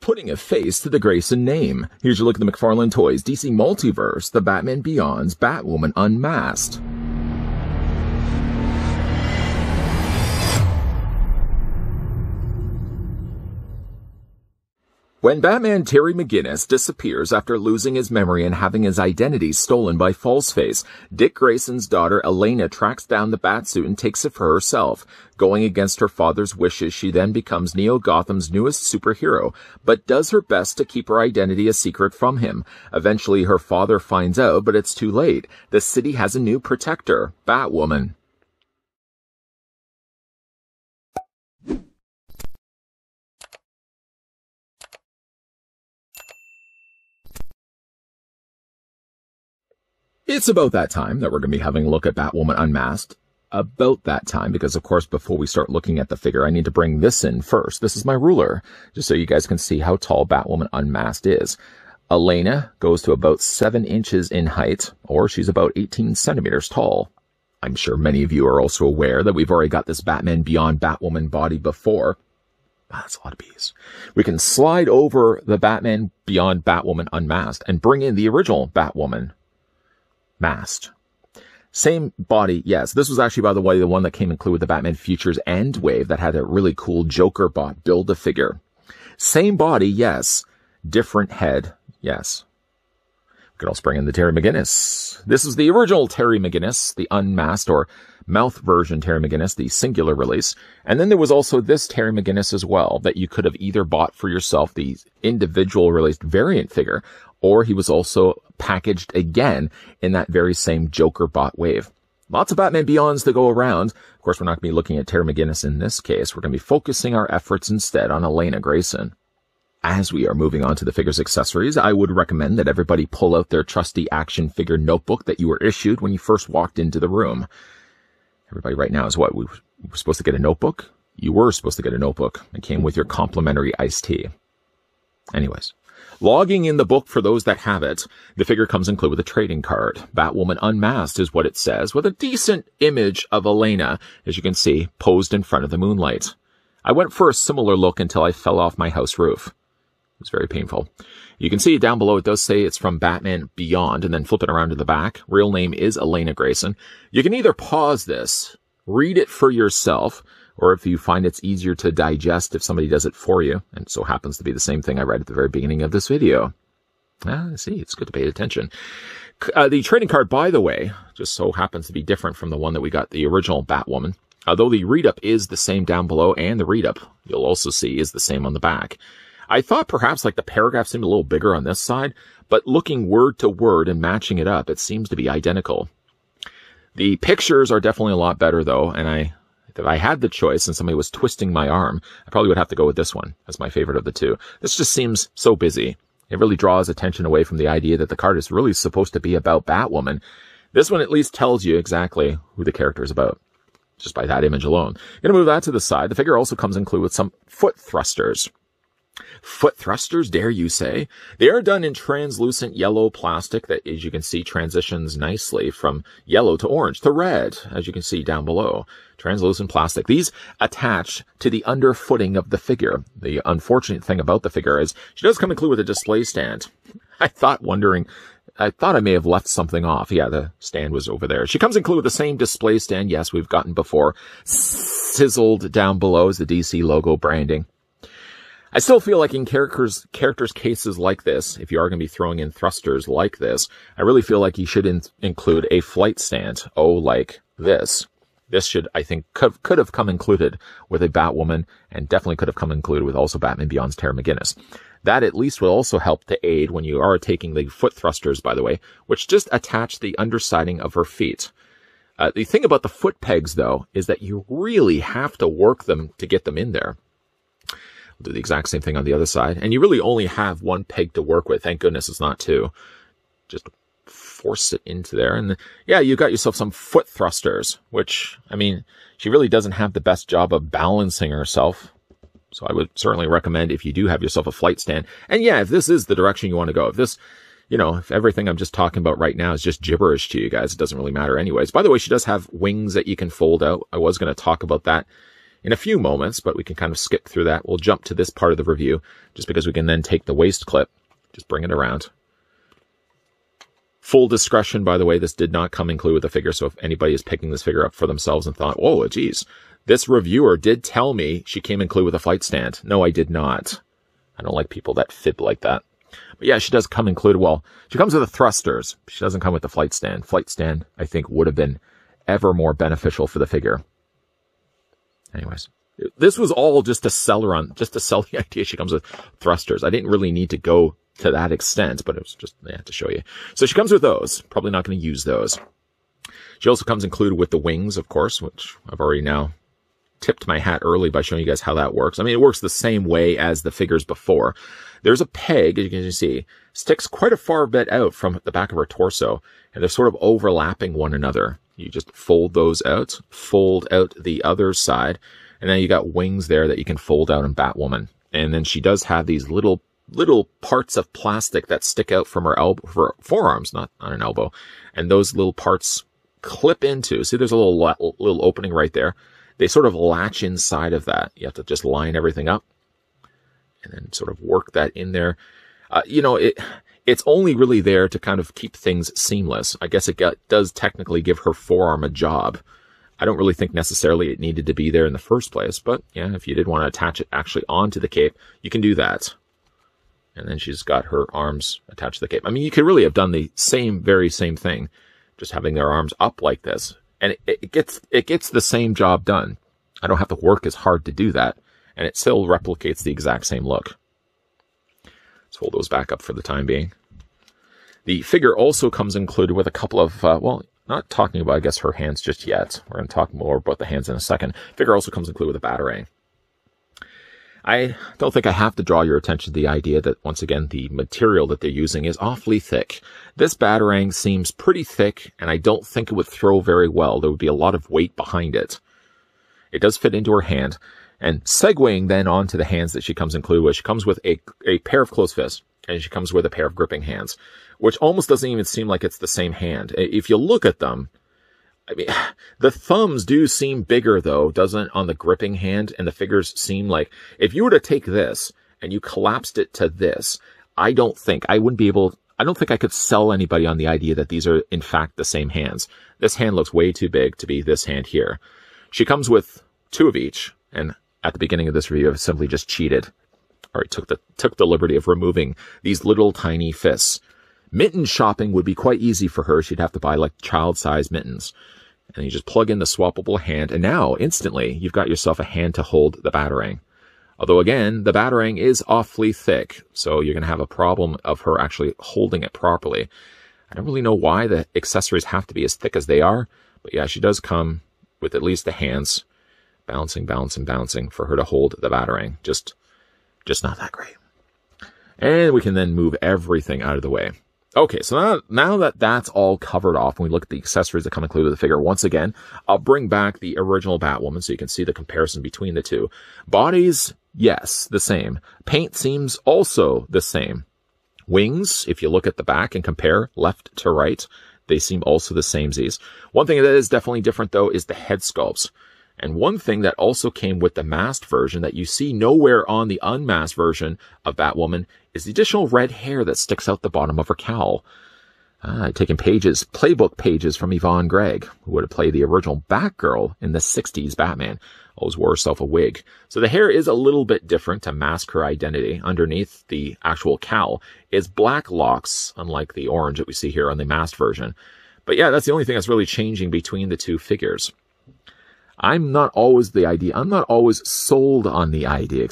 putting a face to the Grayson name. Here's your look at the McFarlane Toys DC Multiverse, the Batman Beyond's Batwoman Unmasked. When Batman Terry McGinnis disappears after losing his memory and having his identity stolen by Falseface, Dick Grayson's daughter Elena tracks down the Batsuit and takes it for herself. Going against her father's wishes, she then becomes Neo-Gotham's newest superhero, but does her best to keep her identity a secret from him. Eventually, her father finds out, but it's too late. The city has a new protector, Batwoman. It's about that time that we're going to be having a look at Batwoman Unmasked. About that time, because of course before we start looking at the figure, I need to bring this in first. This is my ruler, just so you guys can see how tall Batwoman Unmasked is. Elena goes to about 7 inches in height, or she's about 18 centimeters tall. I'm sure many of you are also aware that we've already got this Batman Beyond Batwoman body before. That's a lot of bees. We can slide over the Batman Beyond Batwoman Unmasked and bring in the original Batwoman masked. Same body, yes. This was actually, by the way, the one that came included with the Batman Futures End Wave that had a really cool Joker bot Build-A-Figure. Same body, yes. Different head, yes. We could also bring in the Terry McGinnis. This is the original Terry McGinnis, the unmasked or mouth version Terry McGinnis, the singular release. And then there was also this Terry McGinnis as well that you could have either bought for yourself, the individual released variant figure, or he was also packaged again in that very same Joker bot wave. Lots of Batman Beyonds to go around. Of course, we're not going to be looking at Terry McGinnis in this case. We're going to be focusing our efforts instead on Elena Grayson. As we are moving on to the figure's accessories, I would recommend that everybody pull out their trusty action figure notebook that you were issued when you first walked into the room. Everybody right now is what? We were supposed to get a notebook? You were supposed to get a notebook. It came with your complimentary iced tea. Anyways. Logging in the book for those that have it, the figure comes included with a trading card. Batwoman Unmasked is what it says, with a decent image of Elena, as you can see, posed in front of the moonlight. I went for a similar look until I fell off my house roof. It was very painful. You can see down below it does say it's from Batman Beyond, and then flip it around to the back. Real name is Elena Grayson. You can either pause this, read it for yourself, or if you find it's easier to digest if somebody does it for you, and so happens to be the same thing I read at the very beginning of this video. See, it's good to pay attention. The trading card, by the way, just so happens to be different from the one that we got, the original Batwoman. Although the read-up is the same down below, and the read-up, you'll also see, is the same on the back. I thought perhaps like the paragraph seemed a little bigger on this side, but looking word to word and matching it up, it seems to be identical. The pictures are definitely a lot better, though, and if I had the choice and somebody was twisting my arm, I probably would have to go with this one as my favorite of the two. This just seems so busy. It really draws attention away from the idea that the card is really supposed to be about Batwoman. This one at least tells you exactly who the character is about, just by that image alone. I'm going to move that to the side. The figure also comes included with some foot thrusters. Foot thrusters, dare you say? They are done in translucent yellow plastic that, as you can see, transitions nicely from yellow to orange to red, as you can see down below. Translucent plastic. These attach to the underfooting of the figure. The unfortunate thing about the figure is she does come included with a display stand. I thought I may have left something off. Yeah, the stand was over there. She comes included with the same display stand, yes, we've gotten before. Sizzled down below is the DC logo branding. I still feel like in characters cases like this, if you are going to be throwing in thrusters like this, I really feel like you should include a flight stand. Oh, like this. This should, I think, could have come included with a Batwoman, and definitely could have come included with also Batman Beyond's Terry McGinnis. That at least will also help to aid when you are taking the foot thrusters, by the way, which just attach the undersiding of her feet. The thing about the foot pegs, though, is that you really have to work them to get them in there. We'll do the exact same thing on the other side. And you really only have one peg to work with. Thank goodness it's not two. Just force it into there. And yeah, you got yourself some foot thrusters, which, I mean, she really doesn't have the best job of balancing herself. So I would certainly recommend if you do have yourself a flight stand. And yeah, if this is the direction you want to go, if this, if everything I'm just talking about right now is just gibberish to you guys, it doesn't really matter anyways. By the way, she does have wings that you can fold out. I was going to talk about that in a few moments, but we can kind of skip through that. We'll jump to this part of the review just because we can then take the waist clip, just bring it around. Full discretion, by the way, this did not come included with the figure, so if anybody is picking this figure up for themselves and thought, whoa, geez, this reviewer did tell me she came included with a flight stand. No, I did not. I don't like people that fib like that. But yeah, she does come included. Well, she comes with the thrusters. She doesn't come with the flight stand. Flight stand, I think, would have been ever more beneficial for the figure. Anyways, this was all just to sell her on, just to sell the idea she comes with thrusters. I didn't really need to go to that extent, but it was just to show you. So she comes with those. Probably not going to use those. She also comes included with the wings, of course, which I've already now tipped my hat early by showing you guys how that works. I mean, it works the same way as the figures before. There's a peg, as you can see, sticks quite a far bit out from the back of her torso, and they're sort of overlapping one another. You just fold those out, fold out the other side, and then you got wings there that you can fold out in Batwoman. And then she does have these little parts of plastic that stick out from her elbow, her forearms, not on an elbow. And those little parts clip into, see there's a little opening right there. They sort of latch inside of that. You have to just line everything up and then sort of work that in there. You know, it's only really there to kind of keep things seamless. I guess it does technically give her forearm a job. I don't really think necessarily it needed to be there in the first place, but yeah, if you did want to attach it actually onto the cape, you can do that. And then she's got her arms attached to the cape. I mean, you could really have done the very same thing, just having their arms up like this. And it gets the same job done. I don't have to work as hard to do that. And it still replicates the exact same look. Let's hold those back up for the time being. The figure also comes included with a couple of, well, not talking about, I guess, her hands just yet. We're going to talk more about the hands in a second. Figure also comes included with a batarang. I don't think I have to draw your attention to the idea that, once again, the material that they're using is awfully thick. This batarang seems pretty thick, and I don't think it would throw very well. There would be a lot of weight behind it. It does fit into her hand. And segueing then onto the hands that she comes included with, she comes with a pair of closed fists, and she comes with a pair of gripping hands, which almost doesn't even seem like it's the same hand. If you look at them, I mean, the thumbs do seem bigger, though, doesn't it, on the gripping hand? And the figures seem like, if you were to take this and you collapsed it to this, I don't think I could sell anybody on the idea that these are, in fact, the same hands. This hand looks way too big to be this hand here. She comes with two of each, and at the beginning of this review, I've simply just cheated. Or took the liberty of removing these little tiny fists. Mitten shopping would be quite easy for her. She'd have to buy, like, child-sized mittens. And you just plug in the swappable hand, and now, instantly, you've got yourself a hand to hold the batarang. Although, again, the batarang is awfully thick, so you're going to have a problem of her actually holding it properly. I don't really know why the accessories have to be as thick as they are, but yeah, she does come with at least the hands bouncing for her to hold the batarang. Just not that great. And we can then move everything out of the way. Okay, so now that that's all covered off, when we look at the accessories that come included with the figure, once again, I'll bring back the original Batwoman so you can see the comparison between the two. Bodies, yes, the same. Paint seems also the same. Wings, if you look at the back and compare left to right, they seem also the samesies. One thing that is definitely different, though, is the head sculpts. And one thing that also came with the masked version that you see nowhere on the unmasked version of Batwoman is the additional red hair that sticks out the bottom of her cowl. Taking playbook pages from Yvonne Gregg, who would have played the original Batgirl in the 60s Batman. Always wore herself a wig. So the hair is a little bit different to mask her identity. Underneath the actual cowl is black locks, unlike the orange that we see here on the masked version. But yeah, that's the only thing that's really changing between the two figures. I'm not always sold on the idea,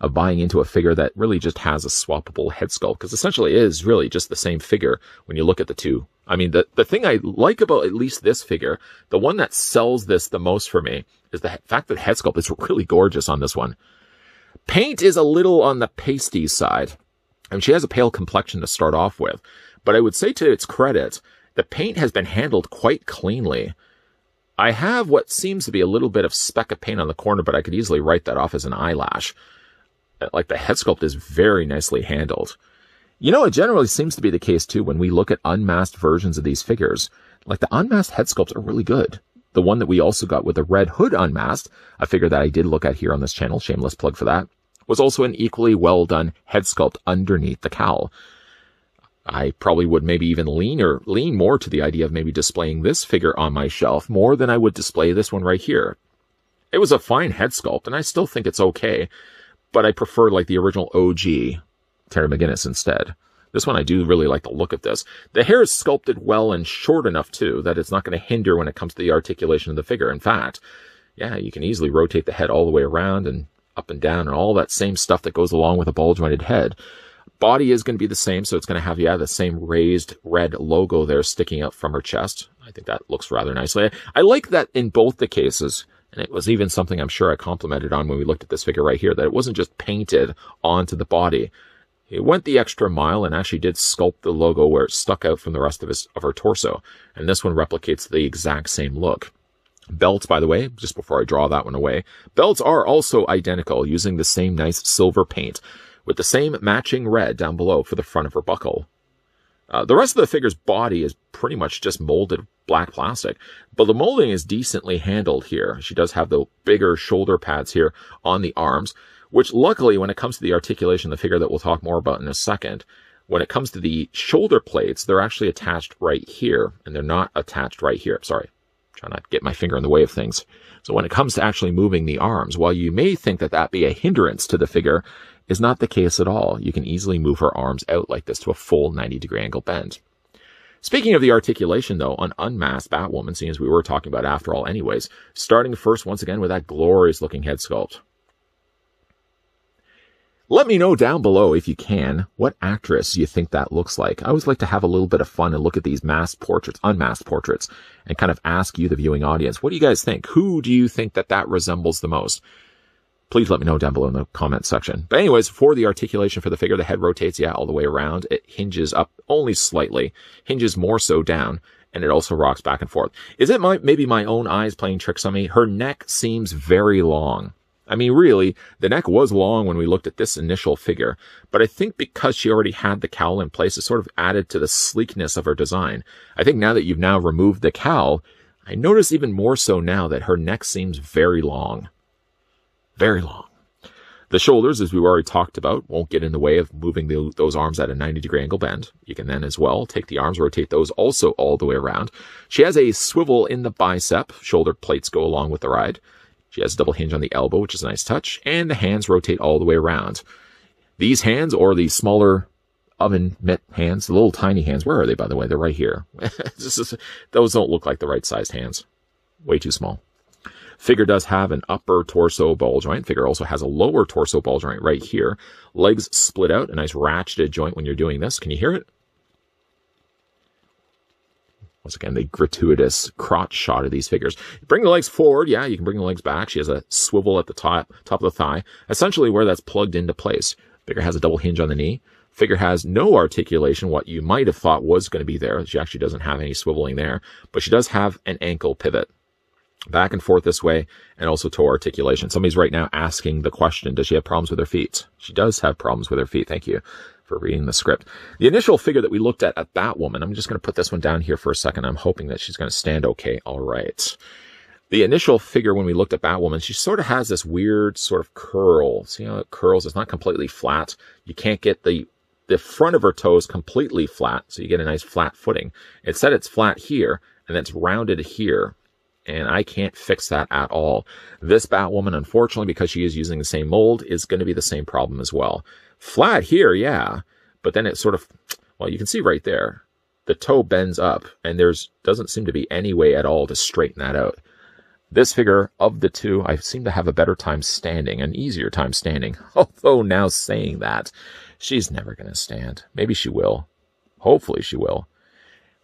of buying into a figure that really just has a swappable head sculpt, because essentially it is really just the same figure when you look at the two. I mean, the thing I like about at least this figure, the one that sells this the most for me, is the fact that the head sculpt is really gorgeous on this one. Paint is a little on the pasty side, and she has a pale complexion to start off with, but I would say to its credit, the paint has been handled quite cleanly. I have what seems to be a little bit of speck of paint on the corner, but I could easily write that off as an eyelash. Like, the head sculpt is very nicely handled. You know, it generally seems to be the case, too, when we look at unmasked versions of these figures. Like, the unmasked head sculpts are really good. The one that we also got with the Red Hood Unmasked, a figure that I did look at here on this channel, shameless plug for that, was also an equally well done head sculpt underneath the cowl. I probably would maybe even lean more to the idea of maybe displaying this figure on my shelf more than I would display this one right here. It was a fine head sculpt, and I still think it's okay, but I prefer like the original OG Terry Mcginnis instead. This one, I do really like the look of this. The hair is sculpted well and short enough, too, that it's not going to hinder when it comes to the articulation of the figure. In fact, yeah, you can easily rotate the head all the way around and up and down and all that same stuff that goes along with a ball-jointed head. Body is going to be the same, so it's going to have, yeah, the same raised red logo there sticking out from her chest. I think that looks rather nicely. I like that in both the cases, and it was even something I'm sure I complimented on when we looked at this figure right here, that it wasn't just painted onto the body. It went the extra mile and actually did sculpt the logo where it stuck out from the rest of her torso. And this one replicates the exact same look. Belts, by the way, just before I draw that one away, belts are also identical, using the same nice silver paint, with the same matching red down below for the front of her buckle. The rest of the figure's body is pretty much just molded black plastic, but the molding is decently handled here. She does have the bigger shoulder pads here on the arms, which luckily, when it comes to the articulation of the figure that we'll talk more about in a second, when it comes to the shoulder plates, they're actually attached right here, and they're not attached right here. Sorry, try not to get my finger in the way of things. So when it comes to actually moving the arms, while you may think that that be a hindrance to the figure, is not the case at all. You can easily move her arms out like this to a full 90-degree angle bend. Speaking of the articulation, though, on Unmasked Batwoman, seeing as we were talking about after all anyways, starting first once again with that glorious-looking head sculpt. Let me know down below, if you can, what actress you think that looks like. I always like to have a little bit of fun and look at these masked portraits, unmasked portraits, and kind of ask you, the viewing audience, what do you guys think? Who do you think that resembles the most? Please let me know down below in the comment section. But anyways, for the articulation for the figure, the head rotates, yeah, all the way around. It hinges up only slightly, hinges more so down, and it also rocks back and forth. Is it maybe my own eyes playing tricks on me? Her neck seems very long. I mean, really, the neck was long when we looked at this initial figure, but I think because she already had the cowl in place, it sort of added to the sleekness of her design. I think now that you've now removed the cowl, I notice even more so now that her neck seems very long. Very long. The shoulders, as we've already talked about, won't get in the way of moving those arms at a 90-degree angle bend. You can then as well take the arms, rotate those also all the way around. She has a swivel in the bicep. Shoulder plates go along with the ride. She has a double hinge on the elbow, which is a nice touch, and the hands rotate all the way around. These hands, or the smaller oven mitt hands, the little tiny hands, where are they, by the way? They're right here. Those don't look like the right-sized hands. Way too small. Figure does have an upper torso ball joint. Figure also has a lower torso ball joint right here. Legs split out, a nice ratcheted joint when you're doing this. Can you hear it? Once again, the gratuitous crotch shot of these figures. Bring the legs forward. Yeah, you can bring the legs back. She has a swivel at the top of the thigh, essentially where that's plugged into place. Figure has a double hinge on the knee. Figure has no articulation, what you might have thought was going to be there. She actually doesn't have any swiveling there, but she does have an ankle pivot. Back and forth this way, and also toe articulation. Somebody's right now asking the question, does she have problems with her feet? She does have problems with her feet. Thank you for reading the script. The initial figure that we looked at Batwoman, I'm just going to put this one down here for a second. I'm hoping that she's going to stand okay. All right. The initial figure, when we looked at Batwoman, she sort of has this weird sort of curl. See how it curls? It's not completely flat. You can't get the front of her toes completely flat, so you get a nice flat footing. Instead, it's flat here, and then it's rounded here. And I can't fix that at all. This Batwoman, unfortunately, because she is using the same mold, is going to be the same problem as well. Flat here, yeah, but then it sort of, well, you can see right there, the toe bends up, and doesn't seem to be any way at all to straighten that out. This figure, of the two, I seem to have a better time standing, an easier time standing. Although now saying that, she's never going to stand. Maybe she will. Hopefully she will.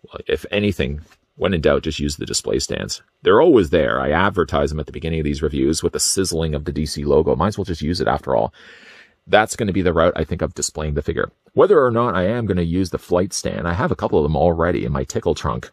Well, if anything, when in doubt, just use the display stands. They're always there. I advertise them at the beginning of these reviews with the sizzling of the DC logo. Might as well just use it after all. That's going to be the route, I think, of displaying the figure. Whether or not I am going to use the flight stand, I have a couple of them already in my tickle trunk.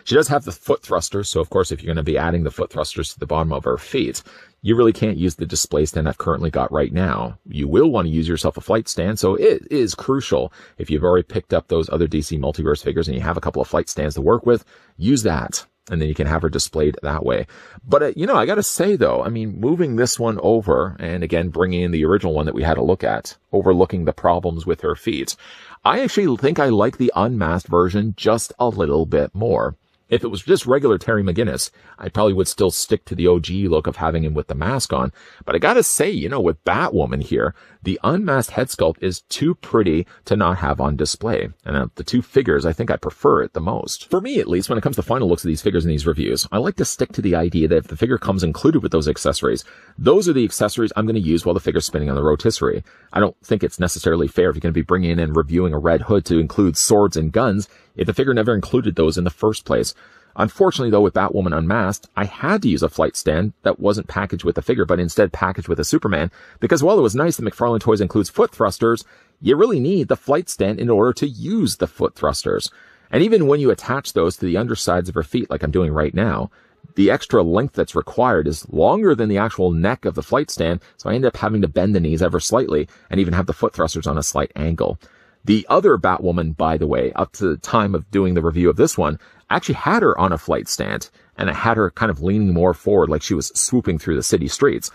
She does have the foot thrusters, so of course, if you're going to be adding the foot thrusters to the bottom of her feet, you really can't use the display stand I've currently got right now. You will want to use yourself a flight stand, so it is crucial. If you've already picked up those other DC Multiverse figures and you have a couple of flight stands to work with, use that. and then you can have her displayed that way. But, you know, I got to say, though, I mean, moving this one over, and again, bringing in the original one that we had a look at, overlooking the problems with her feet, I actually think I like the unmasked version just a little bit more. If it was just regular Terry McGinnis, I probably would still stick to the OG look of having him with the mask on. But I gotta say, you know, with Batwoman here, the unmasked head sculpt is too pretty to not have on display. And of the two figures, I think I prefer it the most. For me, at least, when it comes to final looks of these figures in these reviews, I like to stick to the idea that if the figure comes included with those accessories, those are the accessories I'm going to use while the figure's spinning on the rotisserie. I don't think it's necessarily fair if you're going to be bringing in and reviewing a red hood to include swords and guns if the figure never included those in the first place. Unfortunately, though, with Batwoman Unmasked, I had to use a flight stand that wasn't packaged with the figure, but instead packaged with a Superman, because while it was nice that McFarlane Toys includes foot thrusters, you really need the flight stand in order to use the foot thrusters. And even when you attach those to the undersides of her feet, like I'm doing right now, the extra length that's required is longer than the actual neck of the flight stand, so I end up having to bend the knees ever slightly and even have the foot thrusters on a slight angle. The other Batwoman, by the way, up to the time of doing the review of this one, I actually had her on a flight stand, and I had her kind of leaning more forward like she was swooping through the city streets.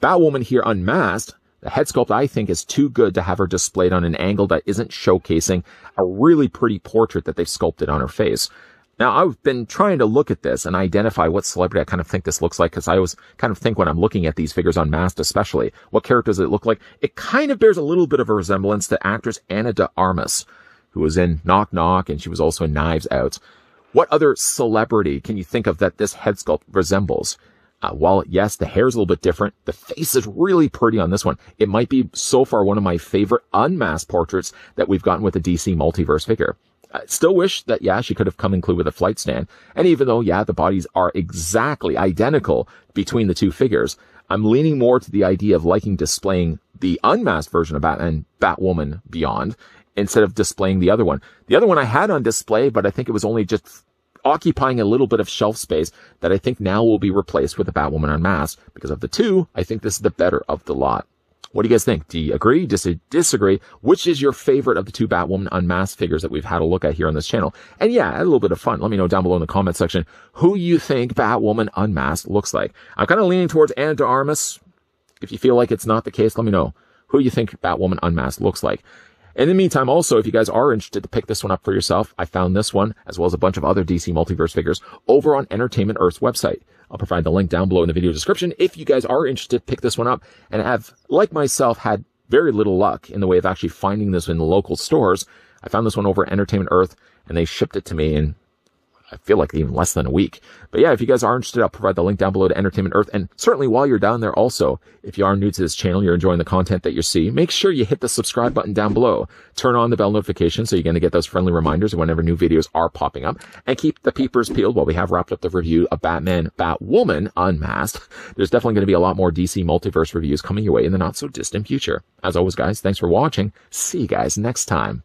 Batwoman here unmasked, the head sculpt I think is too good to have her displayed on an angle that isn't showcasing a really pretty portrait that they've sculpted on her face. Now, I've been trying to look at this and identify what celebrity I kind of think this looks like, because I always kind of think when I'm looking at these figures unmasked especially, what character does it look like? It kind of bears a little bit of a resemblance to actress Ana de Armas, who was in Knock Knock, and she was also in Knives Out. What other celebrity can you think of that this head sculpt resembles? While, yes, the hair is a little bit different, the face is really pretty on this one. It might be so far one of my favorite unmasked portraits that we've gotten with the DC Multiverse figure. I still wish that, yeah, she could have come included with a flight stand. And even though, yeah, the bodies are exactly identical between the two figures, I'm leaning more to the idea of liking displaying the unmasked version of Batwoman Beyond instead of displaying the other one. The other one I had on display, but I think it was only just occupying a little bit of shelf space that I think now will be replaced with the Batwoman Unmasked. Because of the two, I think this is the better of the lot. What do you guys think? Do you agree? Disagree? Which is your favorite of the two Batwoman Unmasked figures that we've had a look at here on this channel? And yeah, add a little bit of fun. Let me know down below in the comment section who you think Batwoman Unmasked looks like. I'm kind of leaning towards Ana de Armas. If you feel like it's not the case, let me know who you think Batwoman Unmasked looks like. In the meantime, also, if you guys are interested to pick this one up for yourself, I found this one, as well as a bunch of other DC Multiverse figures, over on Entertainment Earth's website. I'll provide the link down below in the video description if you guys are interested to pick this one up and have, like myself, had very little luck in the way of actually finding this in the local stores. I found this one over at Entertainment Earth, and they shipped it to me in, I feel like, even less than a week. But yeah, if you guys are interested, I'll provide the link down below to Entertainment Earth. And certainly while you're down there also, if you are new to this channel, you're enjoying the content that you see, make sure you hit the subscribe button down below. Turn on the bell notification so you're going to get those friendly reminders whenever new videos are popping up. And keep the peepers peeled while we have wrapped up the review of Batwoman Unmasked. There's definitely going to be a lot more DC Multiverse reviews coming your way in the not so distant future. As always, guys, thanks for watching. See you guys next time.